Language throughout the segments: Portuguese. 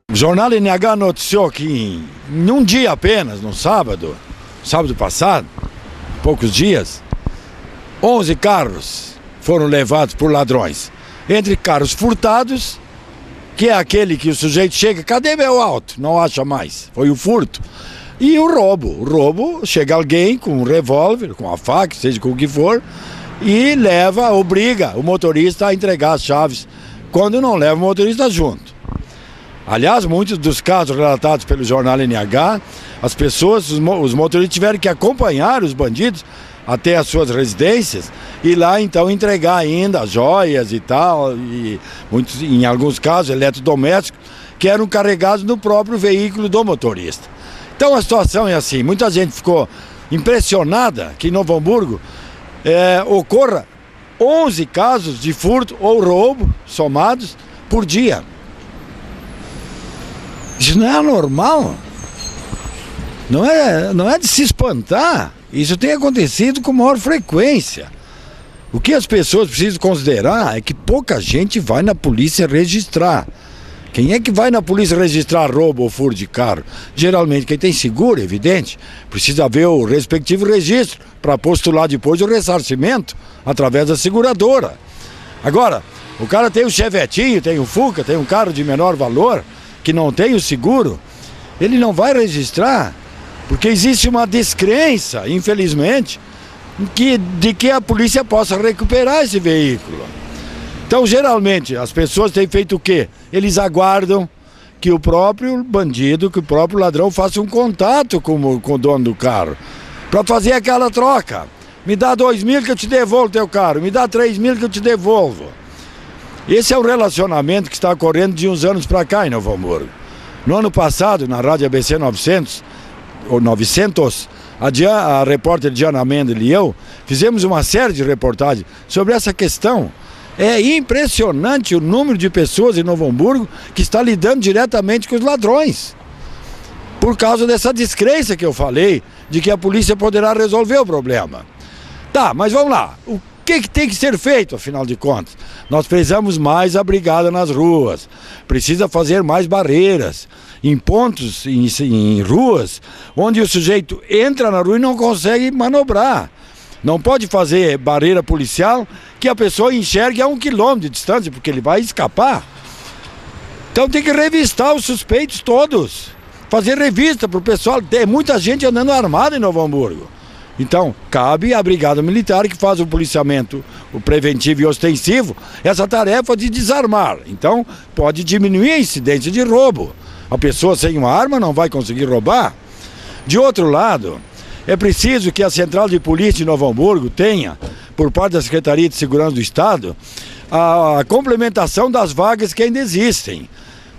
O Jornal NH noticiou que em um dia apenas, no sábado passado, poucos dias, 11 carros foram levados por ladrões. Entre carros furtados, que é aquele que o sujeito chega, cadê meu auto? Não acha mais, foi o furto. E o roubo. O roubo, chega alguém com um revólver, com a faca, seja com o que for, e obriga o motorista a entregar as chaves, quando não leva o motorista junto. Aliás, muitos dos casos relatados pelo jornal NH, as pessoas, os motoristas tiveram que acompanhar os bandidos até as suas residências e lá então entregar ainda as joias e tal, e em alguns casos eletrodomésticos, que eram carregados no próprio veículo do motorista. Então a situação é assim, muita gente ficou impressionada que em Novo Hamburgo ocorra 11 casos de furto ou roubo somados por dia. Isso não é anormal, não é de se espantar, isso tem acontecido com maior frequência. O que as pessoas precisam considerar é que pouca gente vai na polícia registrar. Quem é que vai na polícia registrar roubo ou furto de carro? Geralmente quem tem seguro, evidente, precisa ver o respectivo registro para postular depois o ressarcimento através da seguradora. Agora, o cara tem o Chevetinho, tem o Fuca, tem um carro de menor valor, que não tem o seguro, ele não vai registrar, porque existe uma descrença, infelizmente, de que a polícia possa recuperar esse veículo. Então, geralmente, as pessoas têm feito o quê? Eles aguardam que o próprio bandido, que o próprio ladrão faça um contato com o dono do carro, para fazer aquela troca. Me dá 2.000 que eu te devolvo o teu carro, me dá 3.000 que eu te devolvo. Esse é o relacionamento que está ocorrendo de uns anos para cá em Novo Hamburgo. No ano passado, na Rádio ABC 900, a repórter Diana Mendes e eu fizemos uma série de reportagens sobre essa questão. É impressionante o número de pessoas em Novo Hamburgo que está lidando diretamente com os ladrões. Por causa dessa descrença que eu falei, de que a polícia poderá resolver o problema. Tá, mas vamos lá. O que tem que ser feito, afinal de contas? Nós precisamos mais a brigada nas ruas, precisa fazer mais barreiras, em pontos, em ruas, onde o sujeito entra na rua e não consegue manobrar. Não pode fazer barreira policial que a pessoa enxergue a 1 quilômetro de distância, porque ele vai escapar. Então tem que revistar os suspeitos todos, fazer revista para o pessoal. Tem muita gente andando armada em Novo Hamburgo. Então, cabe à Brigada Militar, que faz o policiamento, o preventivo e ostensivo, essa tarefa de desarmar. Então, pode diminuir a incidência de roubo. A pessoa sem uma arma não vai conseguir roubar. De outro lado, é preciso que a Central de Polícia de Novo Hamburgo tenha, por parte da Secretaria de Segurança do Estado, a complementação das vagas que ainda existem.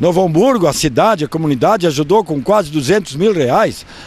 Novo Hamburgo, a cidade, a comunidade ajudou com quase R$200 mil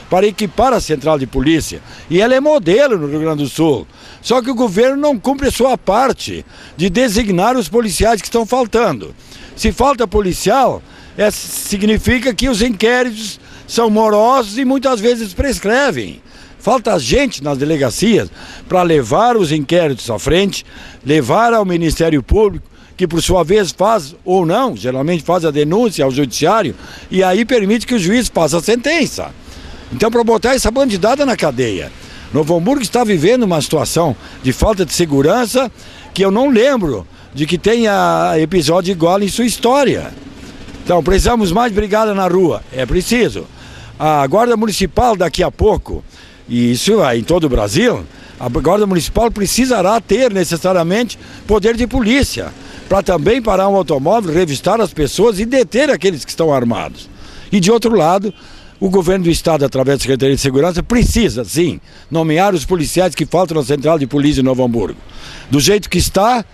para equipar a Central de Polícia. E ela é modelo no Rio Grande do Sul. Só que o governo não cumpre a sua parte de designar os policiais que estão faltando. Se falta policial, significa que os inquéritos são morosos e muitas vezes prescrevem. Falta gente nas delegacias para levar os inquéritos à frente, levar ao Ministério Público, que por sua vez faz ou não, geralmente faz a denúncia ao judiciário, e aí permite que o juiz faça a sentença. Então, para botar essa bandidada na cadeia. Novo Hamburgo está vivendo uma situação de falta de segurança que eu não lembro de que tenha episódio igual em sua história. Então, precisamos mais brigada na rua, é preciso. A Guarda Municipal daqui a pouco e isso em todo o Brasil, a Guarda Municipal precisará ter necessariamente poder de polícia, para também parar um automóvel, revistar as pessoas e deter aqueles que estão armados. E de outro lado, o governo do estado, através da Secretaria de Segurança, precisa, sim, nomear os policiais que faltam na Central de Polícia de Novo Hamburgo. Do jeito que está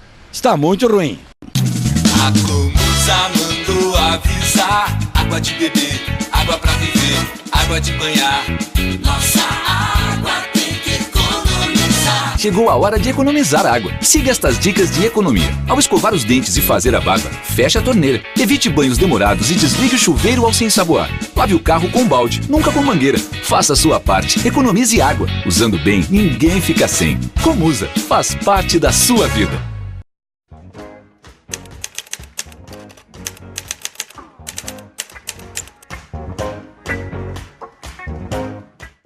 muito ruim. A Comusa mandou avisar: água de beber, água pra viver, água de banhar. Nossa água tem que economizar. Chegou a hora de economizar água. Siga estas dicas de economia. Ao escovar os dentes e fazer a barba, feche a torneira. Evite banhos demorados e desligue o chuveiro ao se ensaboar. Lave o carro com balde, nunca com mangueira. Faça a sua parte, economize água. Usando bem, ninguém fica sem. Comusa, faz parte da sua vida.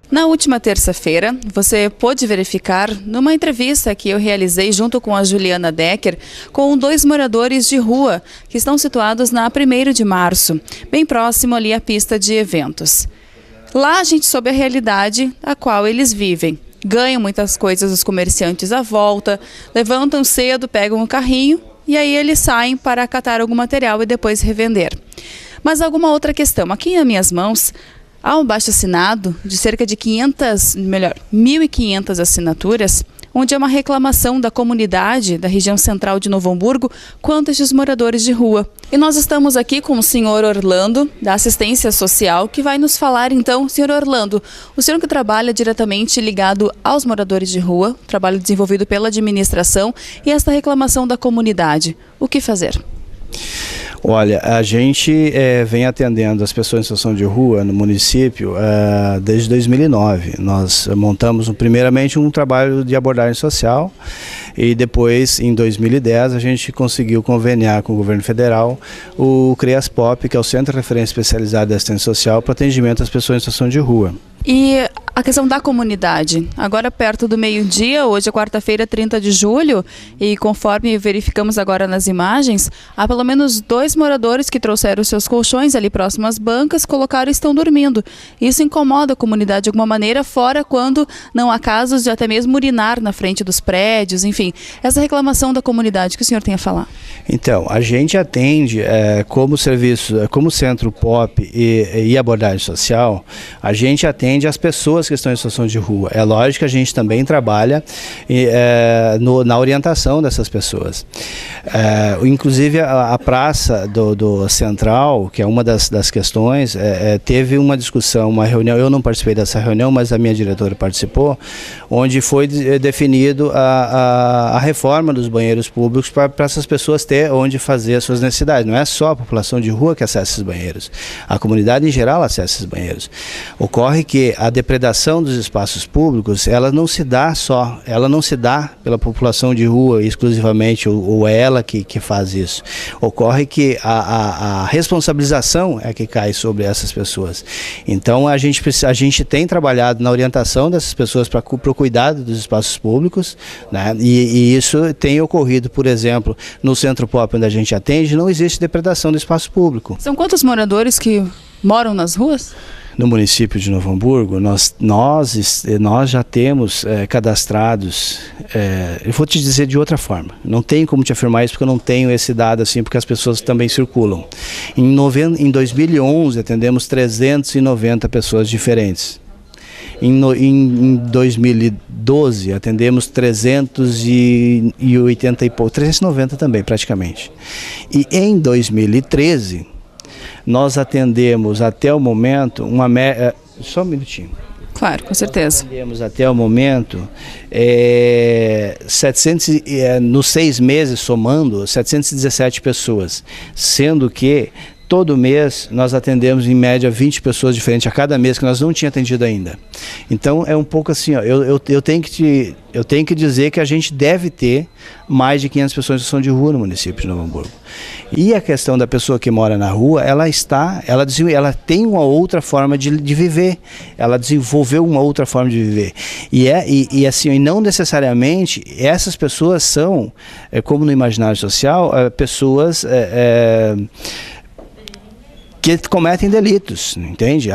Na última terça-feira, você pôde verificar numa entrevista que eu realizei junto com a Juliana Decker com 2 moradores de rua que estão situados na 1º de março, bem próximo ali à pista de eventos. Lá a gente soube a realidade a qual eles vivem. Ganham muitas coisas os comerciantes à volta, levantam cedo, pegam o carrinho e aí eles saem para catar algum material e depois revender. Mas alguma outra questão. Aqui nas minhas mãos há um abaixo-assinado de cerca de 1.500 assinaturas, onde é uma reclamação da comunidade da região central de Novo Hamburgo quanto a estes moradores de rua. E nós estamos aqui com o senhor Orlando, da assistência social, que vai nos falar então. Senhor Orlando, o senhor que trabalha diretamente ligado aos moradores de rua, trabalho desenvolvido pela administração e esta reclamação da comunidade, o que fazer? Olha, a gente vem atendendo as pessoas em situação de rua no município desde 2009. Nós montamos primeiramente um trabalho de abordagem social e depois, em 2010, a gente conseguiu conveniar com o governo federal o CREASPOP, que é o Centro de Referência Especializado de Assistência Social para atendimento às pessoas em situação de rua. E a questão da comunidade, agora perto do meio-dia, hoje é quarta-feira, 30 de julho, e conforme verificamos agora nas imagens, há pelo menos 2 moradores que trouxeram seus colchões ali próximo às bancas, colocaram e estão dormindo. Isso incomoda a comunidade de alguma maneira, fora quando não há casos de até mesmo urinar na frente dos prédios, enfim. Essa reclamação da comunidade que o senhor tem a falar. Então, a gente atende como serviço, como Centro POP e abordagem social, a gente atende as pessoas que estão em situação de rua. É lógico que a gente também trabalha na orientação dessas pessoas. Inclusive a praça do Central, que é uma das questões, teve uma discussão, uma reunião, eu não participei dessa reunião, mas a minha diretora participou, onde foi definido a reforma dos banheiros públicos para essas pessoas ter onde fazer as suas necessidades. Não é só a população de rua que acessa esses banheiros, a comunidade em geral acessa esses banheiros. Ocorre que a depredação dos espaços públicos, ela não se dá pela população de rua exclusivamente, ou é ela que faz isso. Ocorre que a responsabilização é que cai sobre essas pessoas. Então a gente tem trabalhado na orientação dessas pessoas para o cuidado dos espaços públicos, né? E isso tem ocorrido, por exemplo, no Centro POP onde a gente atende, não existe depredação do espaço público. São quantos moradores que moram nas ruas? No município de Novo Hamburgo, nós já temos cadastrados, eu vou te dizer de outra forma, não tenho como te afirmar isso porque eu não tenho esse dado assim, porque as pessoas também circulam. Em 2011 atendemos 390 pessoas diferentes. Em 2012 atendemos 380 e pouco, 390 também praticamente. E em 2013 nós atendemos até o momento uma média... Só um minutinho. Claro, com certeza. Nós atendemos até o momento, nos 6 meses somando, 717 pessoas, sendo que todo mês nós atendemos em média 20 pessoas diferentes a cada mês que nós não tínhamos atendido ainda. Então é um pouco assim, ó, eu tenho que dizer que a gente deve ter mais de 500 pessoas em situação de rua no município de Novo Hamburgo. E a questão da pessoa que mora na rua, ela tem uma outra forma de viver, ela desenvolveu uma outra forma de viver. E não necessariamente essas pessoas são, como no imaginário social, pessoas que cometem delitos, entende?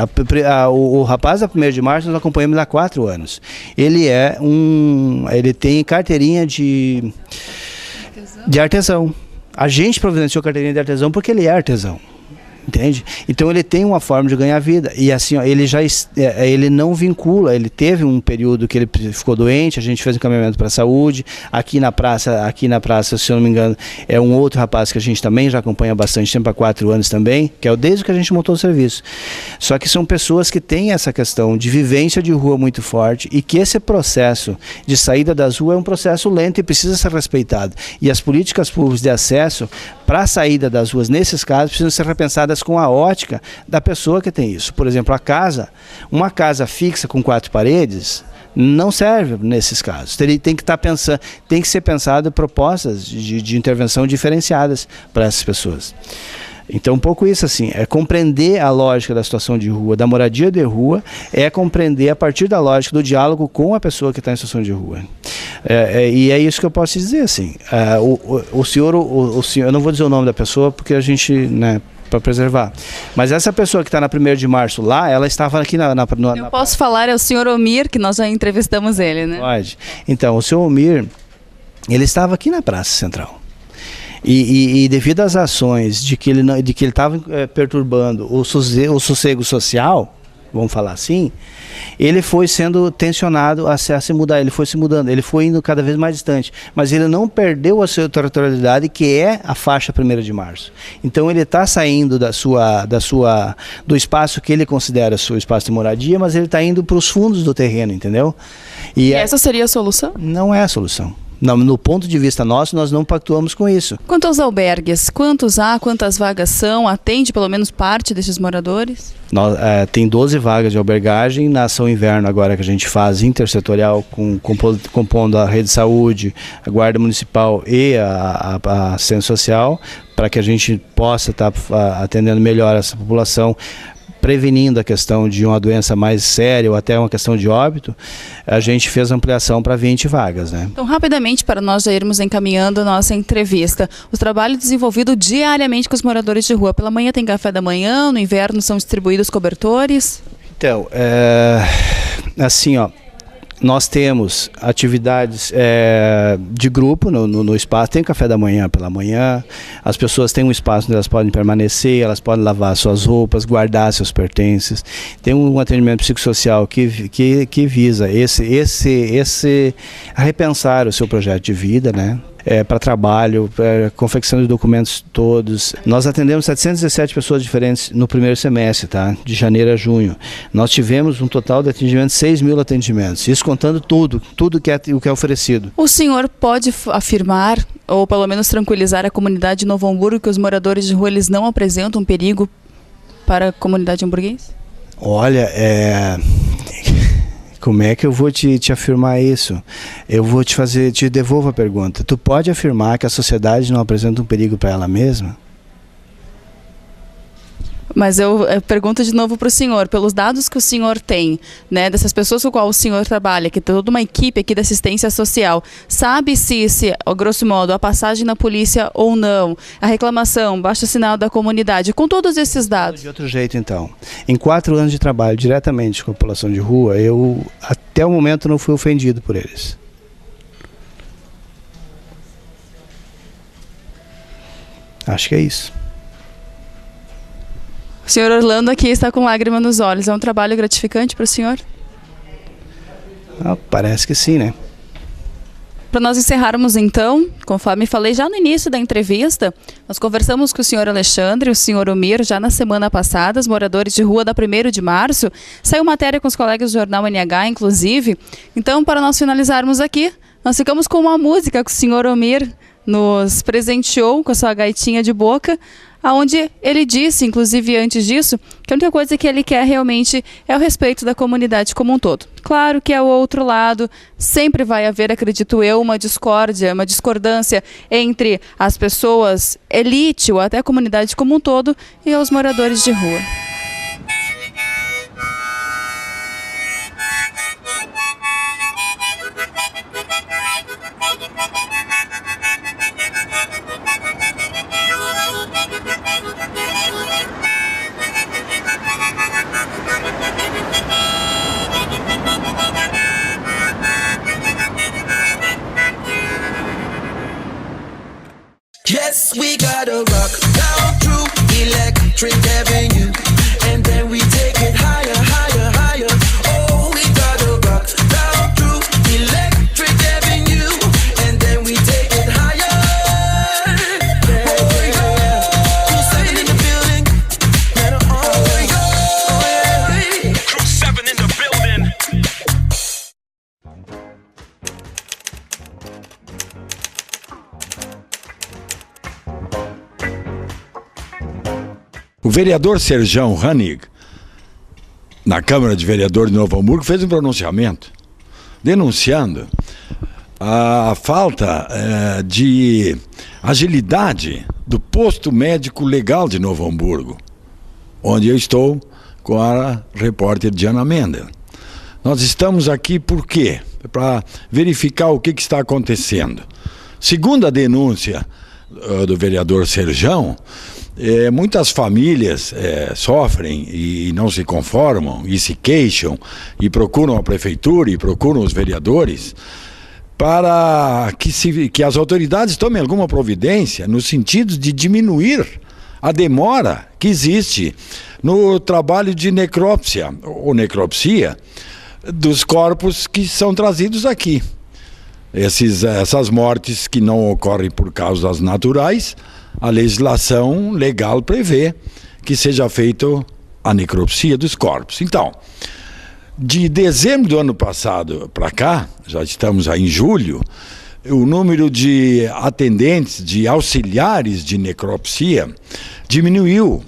O rapaz da 1º de março nós acompanhamos há 4 anos. Ele tem carteirinha de artesão. A gente providenciou carteirinha de artesão porque ele é artesão. Entende? Então ele tem uma forma de ganhar vida e assim, ó, ele não vincula. Ele teve um período que ele ficou doente, a gente fez um encaminhamento para a saúde. Aqui na praça, se eu não me engano, é um outro rapaz que a gente também já acompanha há bastante tempo, há 4 anos também, que é desde que a gente montou o serviço. Só que são pessoas que têm essa questão de vivência de rua muito forte e que esse processo de saída das ruas é um processo lento e precisa ser respeitado. E as políticas públicas de acesso para a saída das ruas, nesses casos, precisam ser repensadas com a ótica da pessoa que tem isso. Por exemplo, uma casa fixa com 4 paredes não serve nesses casos. Tem que ser pensado propostas de intervenção diferenciadas para essas pessoas. Então, um pouco isso assim, é compreender a lógica da situação de rua, da moradia de rua, é compreender a partir da lógica do diálogo com a pessoa que está em situação de rua. E é isso que eu posso dizer, assim. O senhor, eu não vou dizer o nome da pessoa porque a gente, né, para preservar. Mas essa pessoa que está na 1º de março lá, ela estava aqui Eu posso falar, é o senhor Omir, que nós já entrevistamos ele, né? Pode. Então, o senhor Omir, ele estava aqui na Praça Central. E devido às ações de que ele estava perturbando o sossego social, vamos falar assim, ele foi sendo tensionado a se mudar, ele foi se mudando, ele foi indo cada vez mais distante, mas ele não perdeu a sua territorialidade, que é a faixa 1º de março. Então ele está saindo do espaço que ele considera seu espaço de moradia, mas ele está indo para os fundos do terreno, entendeu? E essa seria a solução? Não é a solução. Não, no ponto de vista nosso, nós não pactuamos com isso. Quanto aos albergues, quantos há, quantas vagas são? Atende pelo menos parte desses moradores? Tem 12 vagas de albergagem. Na ação inverno agora que a gente faz intersetorial, compondo a rede de saúde, a guarda municipal e a assistência social, para que a gente possa estar atendendo melhor essa população, prevenindo a questão de uma doença mais séria ou até uma questão de óbito, a gente fez ampliação para 20 vagas, né? Então, rapidamente, para nós já irmos encaminhando a nossa entrevista, os trabalhos desenvolvidos diariamente com os moradores de rua. Pela manhã tem café da manhã, no inverno são distribuídos cobertores? Então, assim, ó, nós temos atividades de grupo no espaço, tem café da manhã pela manhã, as pessoas têm um espaço onde elas podem permanecer, elas podem lavar suas roupas, guardar seus pertences. Tem um atendimento psicossocial que visa a repensar o seu projeto de vida, né? Para trabalho, confecção de documentos todos. Nós atendemos 717 pessoas diferentes no 1º semestre, tá? De janeiro a junho. Nós tivemos um total de atendimento de 6.000 atendimentos, isso contando tudo que é oferecido. O senhor pode afirmar, ou pelo menos tranquilizar a comunidade de Novo Hamburgo, que os moradores de rua eles não apresentam perigo para a comunidade hamburguense? Olha, como é que eu vou te afirmar isso? Eu vou te devolvo a pergunta. Tu pode afirmar que a sociedade não apresenta um perigo para ela mesma? Mas eu pergunto de novo para o senhor, pelos dados que o senhor tem, né, dessas pessoas com qual o senhor trabalha, que tem toda uma equipe aqui da assistência social, sabe se, grosso modo, a passagem na polícia ou não, a reclamação, baixo sinal da comunidade, com todos esses dados? De outro jeito, então. Em 4 anos de trabalho diretamente com a população de rua, eu até o momento não fui ofendido por eles. Acho que é isso. O senhor Orlando aqui está com lágrima nos olhos. É um trabalho gratificante para o senhor? Parece que sim, né? Para nós encerrarmos então, conforme falei já no início da entrevista, nós conversamos com o senhor Alexandre e o senhor Omir já na semana passada, os moradores de rua da 1º de março. Saiu matéria com os colegas do Jornal NH, inclusive. Então, para nós finalizarmos aqui, nós ficamos com uma música que o senhor Omir nos presenteou com a sua gaitinha de boca, onde ele disse, inclusive antes disso, que a única coisa que ele quer realmente é o respeito da comunidade como um todo. Claro que ao outro lado sempre vai haver, acredito eu, uma discórdia, uma discordância entre as pessoas elite ou até a comunidade como um todo e os moradores de rua. We gotta rock down through Electric Avenue, and then we take it higher, higher, higher. Oh, we gotta rock down through Electric Avenue, and then we take it higher. Oh, yeah. Crew 7 in the building. Oh, yeah. Crew 7 in the building. O vereador Serjão Hanig, na Câmara de Vereadores de Novo Hamburgo, fez um pronunciamento denunciando a falta de agilidade do posto médico legal de Novo Hamburgo, onde eu estou com a repórter Diana Mendel. Nós estamos aqui por quê? Para verificar o que está acontecendo. Segundo a denúncia do vereador Serjão, muitas famílias sofrem e não se conformam e se queixam e procuram a prefeitura e procuram os vereadores para que as autoridades tomem alguma providência no sentido de diminuir a demora que existe no trabalho de necrópsia ou necropsia dos corpos que são trazidos aqui. Essas mortes que não ocorrem por causas naturais, a legislação legal prevê que seja feita a necropsia dos corpos. Então, de dezembro do ano passado para cá, já estamos aí em julho, o número de atendentes, de auxiliares de necropsia diminuiu.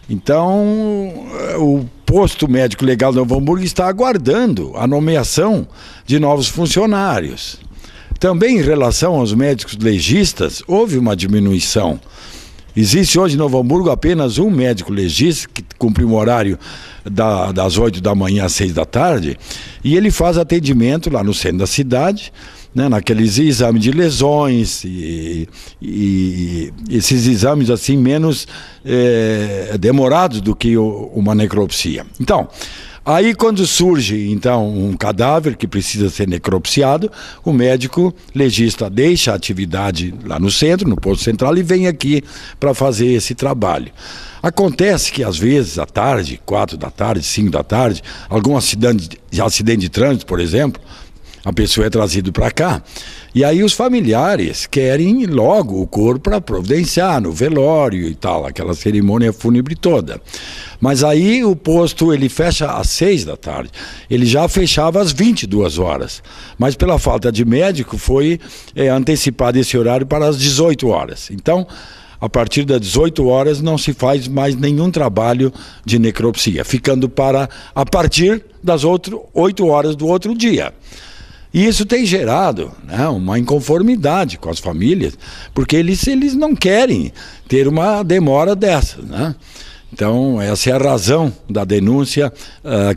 Então, o posto médico legal de Novo Hamburgo está aguardando a nomeação de novos funcionários. Também em relação aos médicos legistas, houve uma diminuição. Existe hoje em Novo Hamburgo apenas um médico legista que cumpre um horário das 8 da manhã às 6 da tarde, e ele faz atendimento lá no centro da cidade, né, naqueles exames de lesões e esses exames assim menos demorados do que uma necropsia. Então, aí quando surge então um cadáver que precisa ser necropsiado, o médico legista deixa a atividade lá no centro, no posto central, e vem aqui para fazer esse trabalho. Acontece que às vezes à tarde, 4 da tarde, 5 da tarde, algum acidente de trânsito, por exemplo, a pessoa é trazida para cá, e aí os familiares querem logo o corpo para providenciar no velório e tal, aquela cerimônia fúnebre toda. Mas aí o posto ele fecha às 6 da tarde, ele já fechava às 22 horas, mas pela falta de médico foi antecipado esse horário para as 18 horas. Então, a partir das 18 horas não se faz mais nenhum trabalho de necropsia, ficando para a partir das 8 horas do outro dia. E isso tem gerado, né, uma inconformidade com as famílias, porque eles não querem ter uma demora dessa, né? Então, essa é a razão da denúncia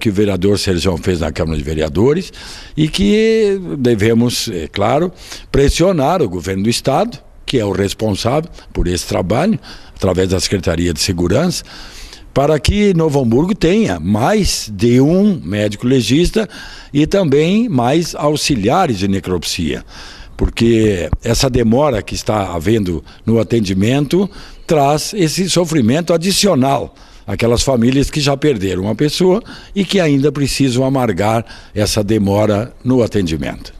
que o vereador Serjão fez na Câmara de Vereadores, e que devemos, é claro, pressionar o governo do Estado, que é o responsável por esse trabalho, através da Secretaria de Segurança, para que Novo Hamburgo tenha mais de um médico legista e também mais auxiliares de necropsia, porque essa demora que está havendo no atendimento traz esse sofrimento adicional àquelas famílias que já perderam uma pessoa e que ainda precisam amargar essa demora no atendimento.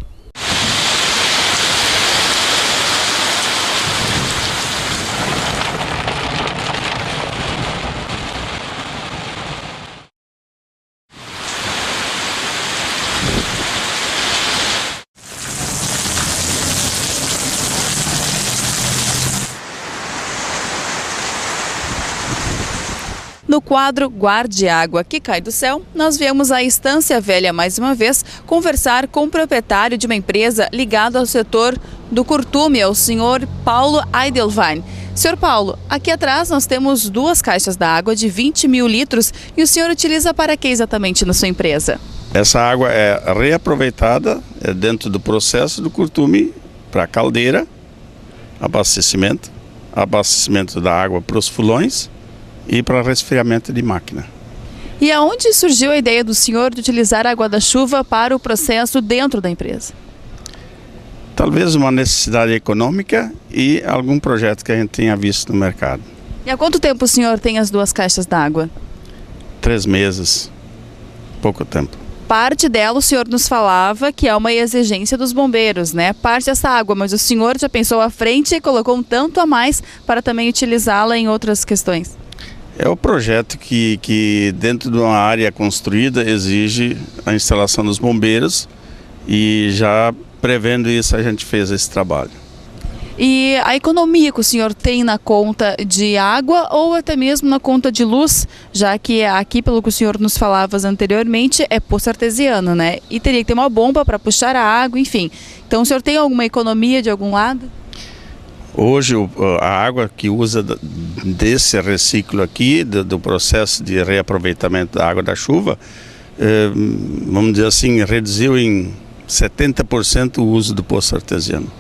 No quadro Guarde Água que Cai do Céu, nós viemos à Estância Velha mais uma vez conversar com o proprietário de uma empresa ligada ao setor do curtume, o senhor Paulo Eidelwein. Senhor Paulo, aqui atrás nós temos 2 caixas d'água de 20 mil litros e o senhor utiliza para que exatamente na sua empresa? Essa água é reaproveitada dentro do processo do curtume para caldeira, abastecimento da água para os fulões e para resfriamento de máquina. E aonde surgiu a ideia do senhor de utilizar a água da chuva para o processo dentro da empresa? Talvez uma necessidade econômica e algum projeto que a gente tenha visto no mercado. E há quanto tempo o senhor tem as 2 caixas d'água? 3 meses, pouco tempo. Parte dela o senhor nos falava que é uma exigência dos bombeiros, né? Parte dessa água, mas o senhor já pensou à frente e colocou um tanto a mais para também utilizá-la em outras questões? É o projeto que dentro de uma área construída exige a instalação dos bombeiros e já prevendo isso a gente fez esse trabalho. E a economia que o senhor tem na conta de água ou até mesmo na conta de luz, já que aqui, pelo que o senhor nos falava anteriormente, é poço artesiano, né? E teria que ter uma bomba para puxar a água, enfim. Então o senhor tem alguma economia de algum lado? Hoje a água que usa desse reciclo aqui, do processo de reaproveitamento da água da chuva, vamos dizer assim, reduziu em 70% o uso do poço artesiano.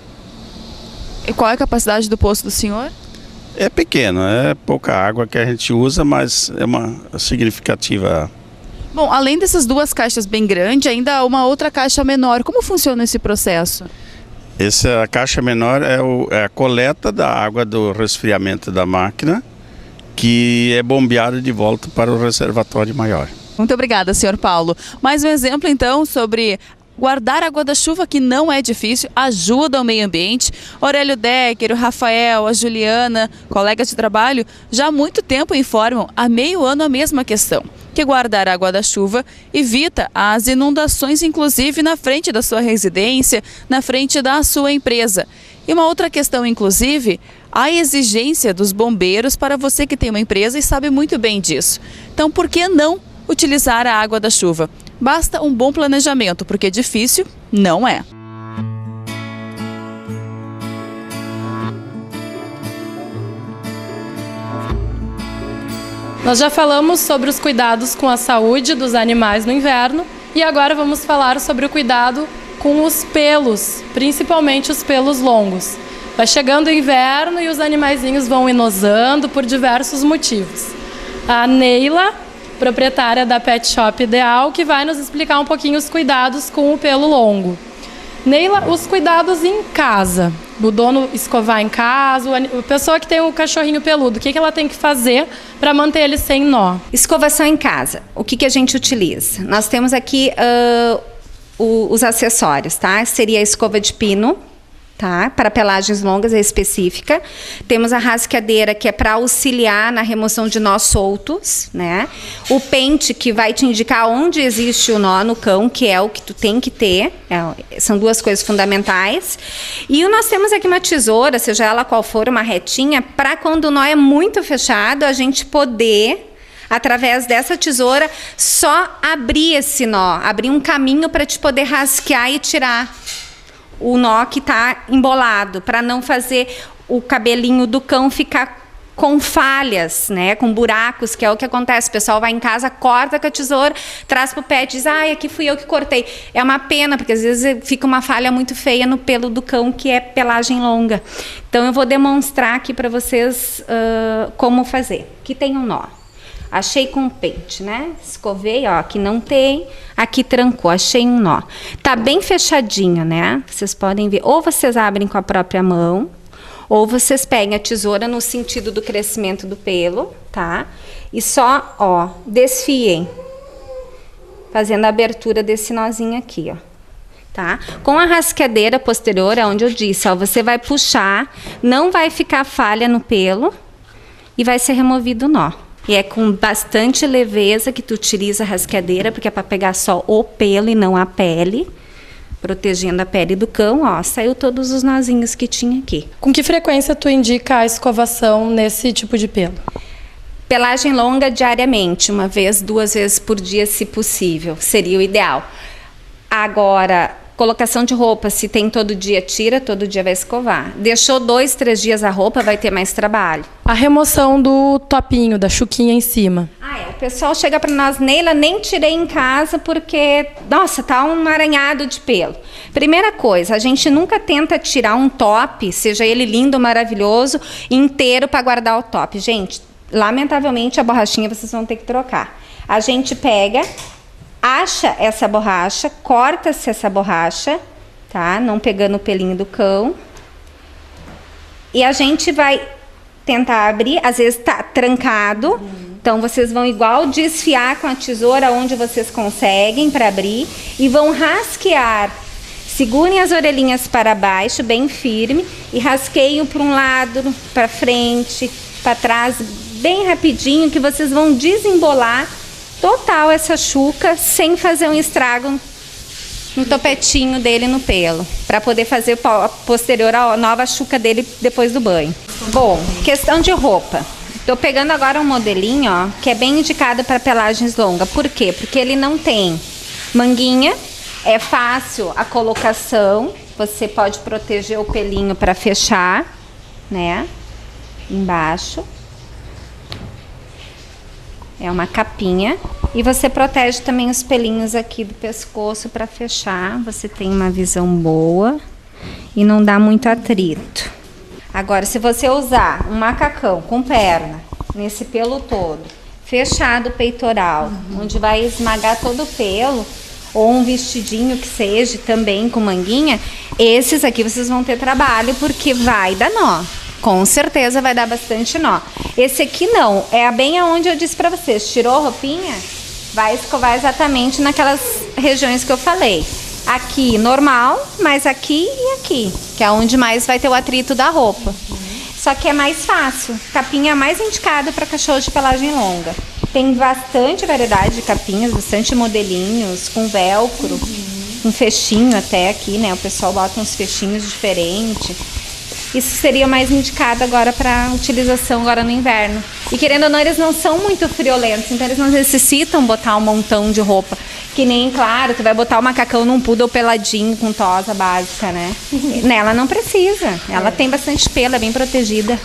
E qual é a capacidade do poço do senhor? É pequeno, é pouca água que a gente usa, mas é uma significativa. Bom, além dessas 2 caixas bem grandes, ainda há uma outra caixa menor. Como funciona esse processo? A caixa menor é a coleta da água do resfriamento da máquina, que é bombeada de volta para o reservatório maior. Muito obrigada, senhor Paulo. Mais um exemplo, então, sobre guardar água da chuva, que não é difícil, ajuda ao meio ambiente. Aurélio Decker, o Rafael, a Juliana, colegas de trabalho, já há muito tempo informam, há meio ano, a mesma questão, que guardar água da chuva evita as inundações, inclusive na frente da sua residência, na frente da sua empresa. E uma outra questão, inclusive, a exigência dos bombeiros para você que tem uma empresa e sabe muito bem disso. Então, por que não utilizar a água da chuva? Basta um bom planejamento, porque difícil não é. Nós já falamos sobre os cuidados com a saúde dos animais no inverno e agora vamos falar sobre o cuidado com os pelos, principalmente os pelos longos. Vai chegando o inverno e os animaizinhos vão enosando por diversos motivos. A Neila, proprietária da Pet Shop Ideal, que vai nos explicar um pouquinho os cuidados com o pelo longo. Neila, os cuidados em casa. O dono escovar em casa, a pessoa que tem o cachorrinho peludo, o que ela tem que fazer para manter ele sem nó? Escovação em casa. O que a gente utiliza? Nós temos aqui os acessórios, tá? Seria a escova de pino, tá? Para pelagens longas, é específica. Temos a rasqueadeira, que é para auxiliar na remoção de nós soltos, né? O pente, que vai te indicar onde existe o nó no cão, que é o que tu tem que ter. São 2 coisas fundamentais. E nós temos aqui uma tesoura, seja ela qual for, uma retinha, para quando o nó é muito fechado, a gente poder, através dessa tesoura, só abrir esse nó, abrir um caminho para te poder rasquear e tirar o nó que está embolado, para não fazer o cabelinho do cão ficar com falhas, né, com buracos, que é o que acontece. O pessoal vai em casa, corta com a tesoura, traz para o pet e diz, aqui fui eu que cortei. É uma pena, porque às vezes fica uma falha muito feia no pelo do cão, que é pelagem longa. Então eu vou demonstrar aqui para vocês como fazer. Aqui tem um nó. Achei com o pente, né? Escovei, ó, aqui não tem, aqui trancou, achei um nó. Tá bem fechadinho, né? Vocês podem ver. Ou vocês abrem com a própria mão, ou vocês pegam a tesoura no sentido do crescimento do pelo, tá? E só, ó, desfiem, fazendo a abertura desse nozinho aqui, ó. Tá? Com a rasqueadeira posterior, é onde eu disse, ó, você vai puxar, não vai ficar falha no pelo e vai ser removido o nó. E é com bastante leveza que tu utiliza a rasqueadeira, porque é para pegar só o pelo e não a pele, protegendo a pele do cão. Ó, saiu todos os nozinhos que tinha aqui. Com que frequência tu indica a escovação nesse tipo de pelo? Pelagem longa diariamente, 1 vez, 2 vezes por dia, se possível, seria o ideal. Agora, colocação de roupa, se tem todo dia, tira, todo dia vai escovar. Deixou 2, 3 dias a roupa, vai ter mais trabalho. A remoção do topinho, da chuquinha em cima. O pessoal chega para nós, Neila, nem tirei em casa porque, nossa, tá um arranhado de pelo. Primeira coisa, a gente nunca tenta tirar um top, seja ele lindo, maravilhoso, inteiro para guardar o top. Gente, lamentavelmente a borrachinha vocês vão ter que trocar. A gente pega, acha essa borracha, corta-se essa borracha, tá? Não pegando o pelinho do cão. E a gente vai tentar abrir, às vezes tá trancado, então vocês vão igual desfiar com a tesoura onde vocês conseguem para abrir e vão rasquear. Segurem as orelhinhas para baixo, bem firme, e rasqueiam para um lado, para frente, para trás, bem rapidinho, que vocês vão desembolar total essa chuca sem fazer um estrago no topetinho dele no pelo, para poder fazer posterior a nova chuca dele depois do banho. Bom, questão de roupa. Estou pegando agora um modelinho, ó, que é bem indicado para pelagens longas. Por quê? Porque ele não tem manguinha, é fácil a colocação, você pode proteger o pelinho para fechar, né? Embaixo. É uma capinha. E você protege também os pelinhos aqui do pescoço para fechar. Você tem uma visão boa e não dá muito atrito. Agora, se você usar um macacão com perna, nesse pelo todo, fechado o peitoral, onde vai esmagar todo o pelo, ou um vestidinho que seja também com manguinha, esses aqui vocês vão ter trabalho porque vai dar nó. Com certeza vai dar bastante nó. Esse aqui não, é bem aonde eu disse pra vocês. Tirou a roupinha, vai escovar exatamente naquelas regiões que eu falei. Aqui normal, mas aqui e aqui, que é onde mais vai ter o atrito da roupa. Só que é mais fácil. Capinha é mais indicada para cachorro de pelagem longa. Tem bastante variedade de capinhas, bastante modelinhos, com velcro, com fechinho até aqui, né? O pessoal bota uns fechinhos diferentes. Isso seria mais indicado agora para utilização agora no inverno. E querendo ou não, eles não são muito friolentos, então eles não necessitam botar um montão de roupa. Que nem, claro, tu vai botar o macacão num poodle peladinho com tosa básica, né? Nela não precisa. Ela tem bastante pelo, é bem protegida.